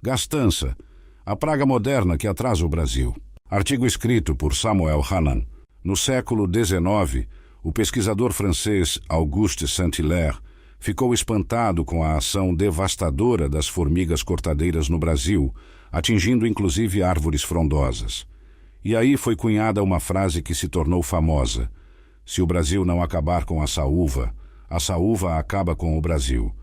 Gastança, a praga moderna que atrasa o Brasil. Artigo escrito por Samuel Hanan. No século XIX, o pesquisador francês Auguste Saint-Hilaire ficou espantado com a ação devastadora das formigas cortadeiras no Brasil, atingindo inclusive árvores frondosas. E aí foi cunhada uma frase que se tornou famosa: se o Brasil não acabar com a saúva acaba com o Brasil.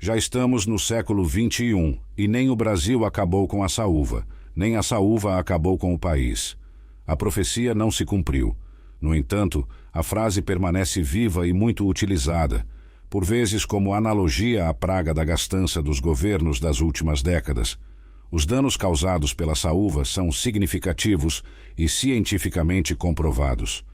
Já estamos no século XXI e nem o Brasil acabou com a saúva, nem a saúva acabou com o país. A profecia não se cumpriu. No entanto, a frase permanece viva e muito utilizada, por vezes como analogia à praga da gastança dos governos das últimas décadas. Os danos causados pela saúva são significativos e cientificamente comprovados.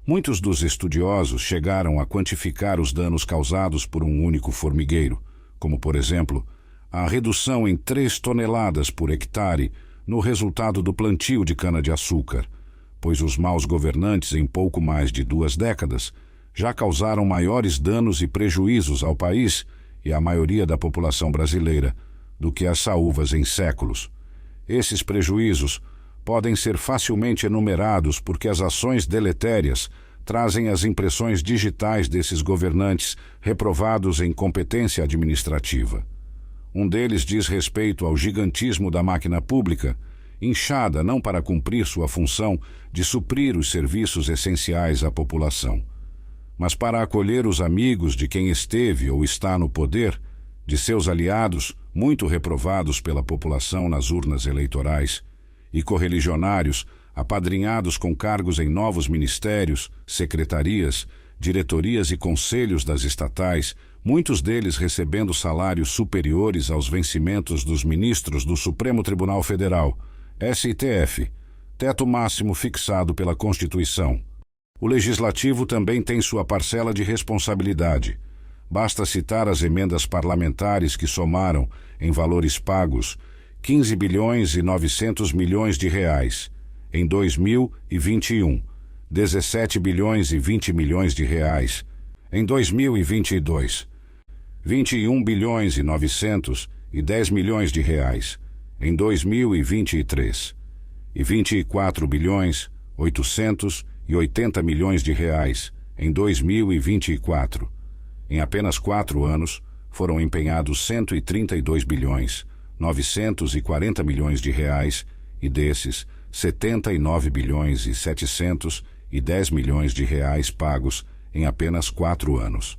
Muitos dos estudiosos chegaram a quantificar os danos causados por um único formigueiro, como, por exemplo, a redução em 3 toneladas por hectare no resultado do plantio de cana-de-açúcar, pois os maus governantes, em pouco mais de 2 décadas, já causaram maiores danos e prejuízos ao país e à maioria da população brasileira do que as saúvas em séculos. Esses prejuízos podem ser facilmente enumerados porque as ações deletérias trazem as impressões digitais desses governantes reprovados em competência administrativa. Um deles diz respeito ao gigantismo da máquina pública, inchada não para cumprir sua função de suprir os serviços essenciais à população, mas para acolher os amigos de quem esteve ou está no poder, de seus aliados, muito reprovados pela população nas urnas eleitorais, e correligionários apadrinhados com cargos em novos ministérios, secretarias, diretorias e conselhos das estatais, muitos deles recebendo salários superiores aos vencimentos dos ministros do Supremo Tribunal Federal, STF, teto máximo fixado pela Constituição. O Legislativo também tem sua parcela de responsabilidade. Basta citar as emendas parlamentares que somaram, em valores pagos, 15 bilhões e 900 milhões de reais. Em 2021, 17 bilhões e 20 milhões de reais. Em 2022, 21 bilhões e 910 milhões de reais. Em 2023, e 24 bilhões 880 milhões de reais. Em 2024. Em apenas 4 anos, foram empenhados 132 bilhões 940 milhões de reais e desses, 79 bilhões e 710 milhões de reais pagos em apenas 4 anos.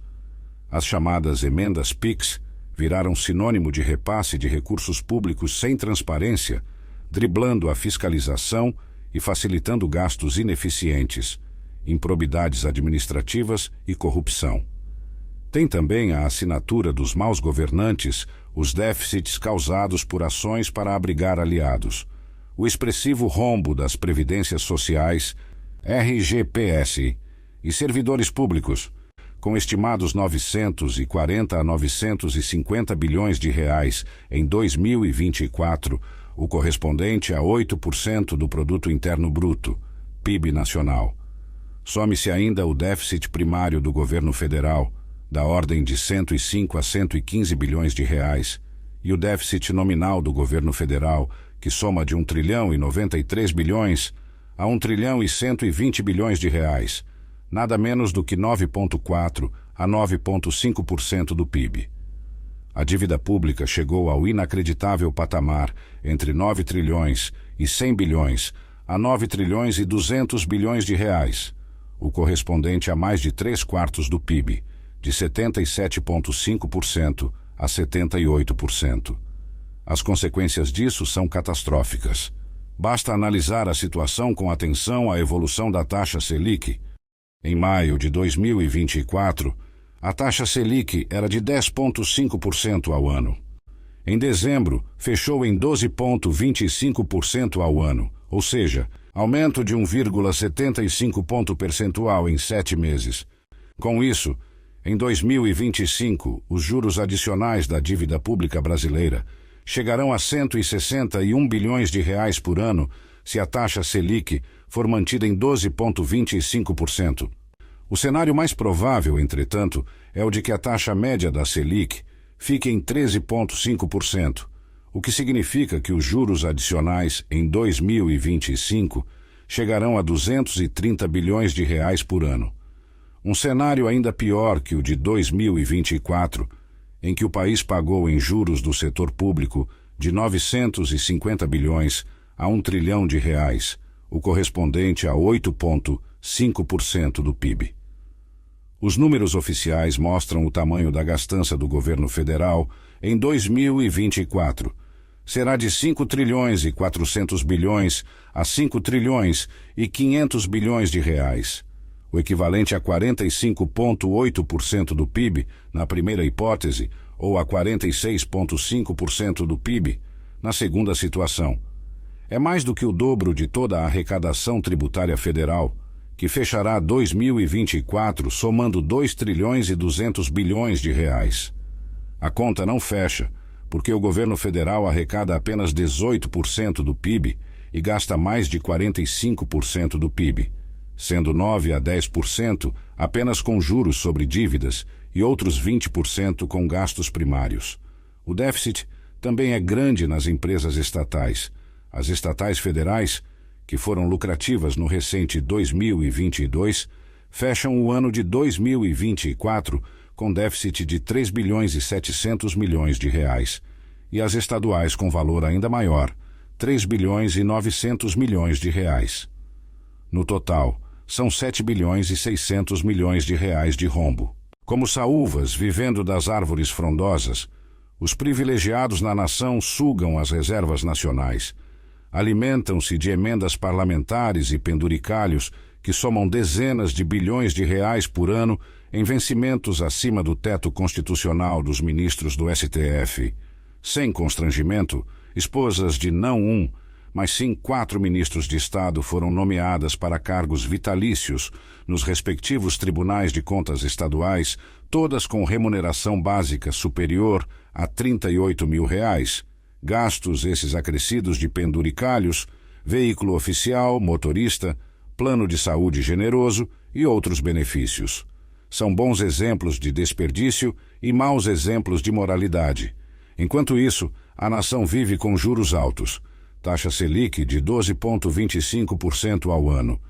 As chamadas emendas PIX viraram sinônimo de repasse de recursos públicos sem transparência, driblando a fiscalização e facilitando gastos ineficientes, improbidades administrativas e corrupção. Tem também a assinatura dos maus governantes os déficits causados por ações para abrigar aliados, o expressivo rombo das previdências sociais, RGPS, e servidores públicos, com estimados 940 a 950 bilhões de reais em 2024, o correspondente a 8% do Produto Interno Bruto, PIB nacional. Some-se ainda o déficit primário do governo federal, da ordem de 105 a 115 bilhões de reais, e o déficit nominal do governo federal, que soma de 1 trilhão e 93 bilhões a 1 trilhão e 120 bilhões de reais, nada menos do que 9,4% a 9,5% do PIB. A dívida pública chegou ao inacreditável patamar entre 9 trilhões e 100 bilhões a 9 trilhões e 200 bilhões de reais, o correspondente a mais de 3/4 do PIB, de 77,5% a 78%. As consequências disso são catastróficas. Basta analisar a situação com atenção à evolução da taxa Selic. Em maio de 2024, a taxa Selic era de 10,5% ao ano. Em dezembro, fechou em 12,25% ao ano, ou seja, aumento de 1,75 ponto percentual em 7 meses. Com isso, em 2025, os juros adicionais da dívida pública brasileira chegarão a 161 bilhões de reais por ano se a taxa Selic for mantida em 12,25%. O cenário mais provável, entretanto, é o de que a taxa média da Selic fique em 13,5%, o que significa que os juros adicionais em 2025 chegarão a 230 bilhões de reais por ano. Um cenário ainda pior que o de 2024, em que o país pagou em juros do setor público de 950 bilhões a 1 trilhão de reais, o correspondente a 8,5% do PIB. Os números oficiais mostram o tamanho da gastança do governo federal em 2024. Será de 5 trilhões e 400 bilhões a 5 trilhões e 500 bilhões de reais, o equivalente a 45,8% do PIB na primeira hipótese ou a 46,5% do PIB na segunda situação. É mais do que o dobro de toda a arrecadação tributária federal, que fechará 2024 somando 2 trilhões e 200 bilhões de reais. A conta não fecha, porque o governo federal arrecada apenas 18% do PIB e gasta mais de 45% do PIB, sendo 9 a 10% apenas com juros sobre dívidas e outros 20% com gastos primários. O déficit também é grande nas empresas estatais. As estatais federais, que foram lucrativas no recente 2022, fecham o ano de 2024 com déficit de 3 bilhões e 700 milhões de reais, e as estaduais com valor ainda maior, 3 bilhões e 900 milhões de reais. No total, são 7 bilhões e 600 milhões de reais de rombo. Como saúvas vivendo das árvores frondosas, os privilegiados na nação sugam as reservas nacionais, alimentam-se de emendas parlamentares e penduricalhos que somam dezenas de bilhões de reais por ano em vencimentos acima do teto constitucional dos ministros do STF. Sem constrangimento, esposas de não um, mas sim 4 ministros de Estado foram nomeadas para cargos vitalícios nos respectivos tribunais de contas estaduais, todas com remuneração básica superior a R$ 38 mil. Gastos esses acrescidos de penduricalhos, veículo oficial, motorista, plano de saúde generoso e outros benefícios. São bons exemplos de desperdício e maus exemplos de moralidade. Enquanto isso, a nação vive com juros altos, taxa Selic de 12,25% ao ano,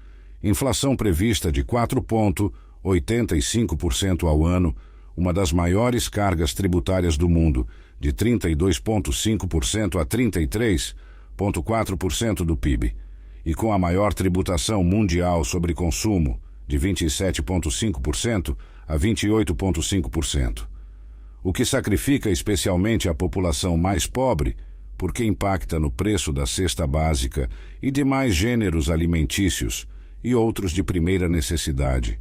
inflação prevista de 4,85% ao ano, uma das maiores cargas tributárias do mundo, de 32,5% a 33,4% do PIB, e com a maior tributação mundial sobre consumo, de 27,5% a 28,5%. O que sacrifica especialmente a população mais pobre, porque impacta no preço da cesta básica e demais gêneros alimentícios e outros de primeira necessidade.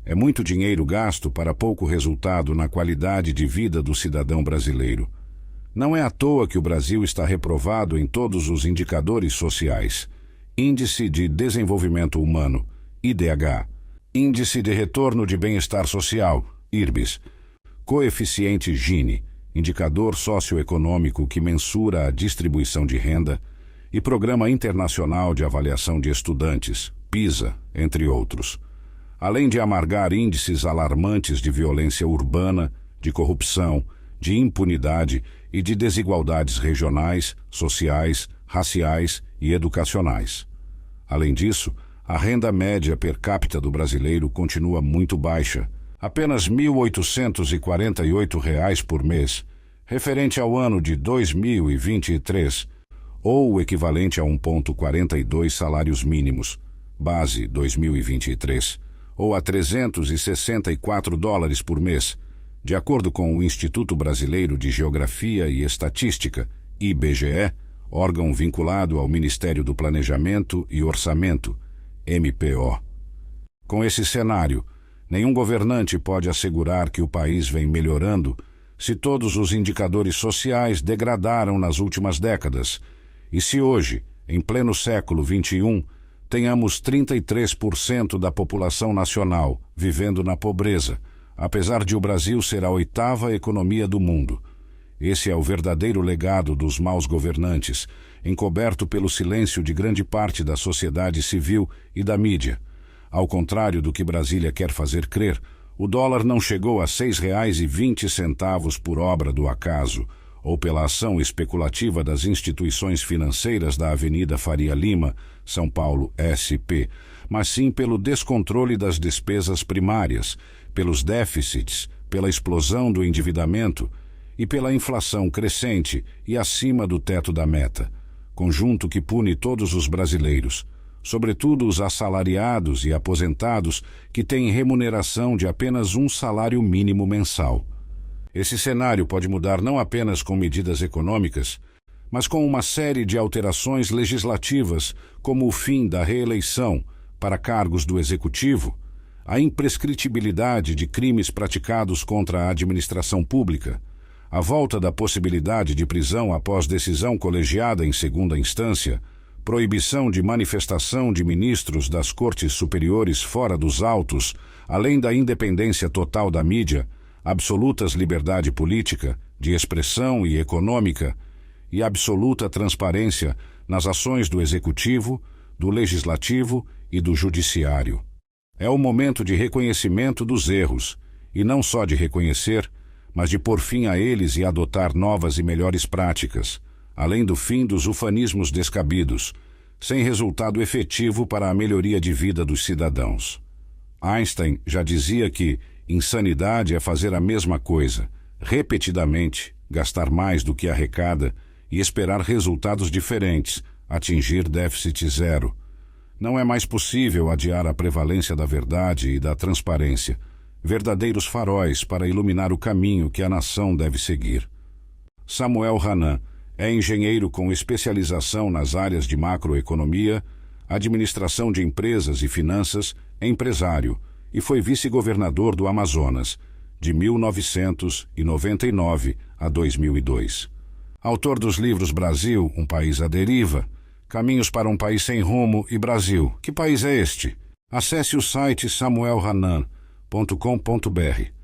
É muito dinheiro gasto para pouco resultado na qualidade de vida do cidadão brasileiro. Não é à toa que o Brasil está reprovado em todos os indicadores sociais. Índice de Desenvolvimento Humano, IDH, Índice de Retorno de Bem-Estar Social, IRBES, Coeficiente Gini, indicador socioeconômico que mensura a distribuição de renda, e Programa Internacional de Avaliação de Estudantes, PISA, entre outros. Além de amargar índices alarmantes de violência urbana, de corrupção, de impunidade e de desigualdades regionais, sociais, raciais e educacionais. Além disso, a renda média per capita do brasileiro continua muito baixa, apenas R$ 1.848 por mês, referente ao ano de 2023, ou o equivalente a 1,42 salários mínimos, base 2023, ou a $364 por mês, de acordo com o Instituto Brasileiro de Geografia e Estatística, IBGE, órgão vinculado ao Ministério do Planejamento e Orçamento, MPO. Com esse cenário, nenhum governante pode assegurar que o país vem melhorando se todos os indicadores sociais degradaram nas últimas décadas e se hoje, em pleno século XXI, tenhamos 33% da população nacional vivendo na pobreza, apesar de o Brasil ser a 8ª economia do mundo. Esse é o verdadeiro legado dos maus governantes, encoberto pelo silêncio de grande parte da sociedade civil e da mídia. Ao contrário do que Brasília quer fazer crer, o dólar não chegou a R$ 6,20 por obra do acaso, ou pela ação especulativa das instituições financeiras da Avenida Faria Lima, São Paulo, SP, mas sim pelo descontrole das despesas primárias, pelos déficits, pela explosão do endividamento e pela inflação crescente e acima do teto da meta, conjunto que pune todos os brasileiros, sobretudo os assalariados e aposentados que têm remuneração de apenas um salário mínimo mensal. Esse cenário pode mudar não apenas com medidas econômicas, mas com uma série de alterações legislativas, como o fim da reeleição para cargos do Executivo, a imprescritibilidade de crimes praticados contra a administração pública, a volta da possibilidade de prisão após decisão colegiada em segunda instância, proibição de manifestação de ministros das Cortes Superiores fora dos autos, além da independência total da mídia, absolutas liberdade política, de expressão e econômica, e absoluta transparência nas ações do Executivo, do Legislativo e do Judiciário. É o momento de reconhecimento dos erros, e não só de reconhecer, mas de pôr fim a eles e adotar novas e melhores práticas, além do fim dos ufanismos descabidos, sem resultado efetivo para a melhoria de vida dos cidadãos. Einstein já dizia que insanidade é fazer a mesma coisa, repetidamente, gastar mais do que arrecada e esperar resultados diferentes, atingir déficit zero. Não é mais possível adiar a prevalência da verdade e da transparência, verdadeiros faróis para iluminar o caminho que a nação deve seguir. Samuel Hanan é engenheiro com especialização nas áreas de macroeconomia, administração de empresas e finanças, empresário, e foi vice-governador do Amazonas, de 1999 a 2002. Autor dos livros Brasil, um país à deriva, Caminhos para um país sem rumo e Brasil, que país é este? Acesse o site samuelhanan.com.br.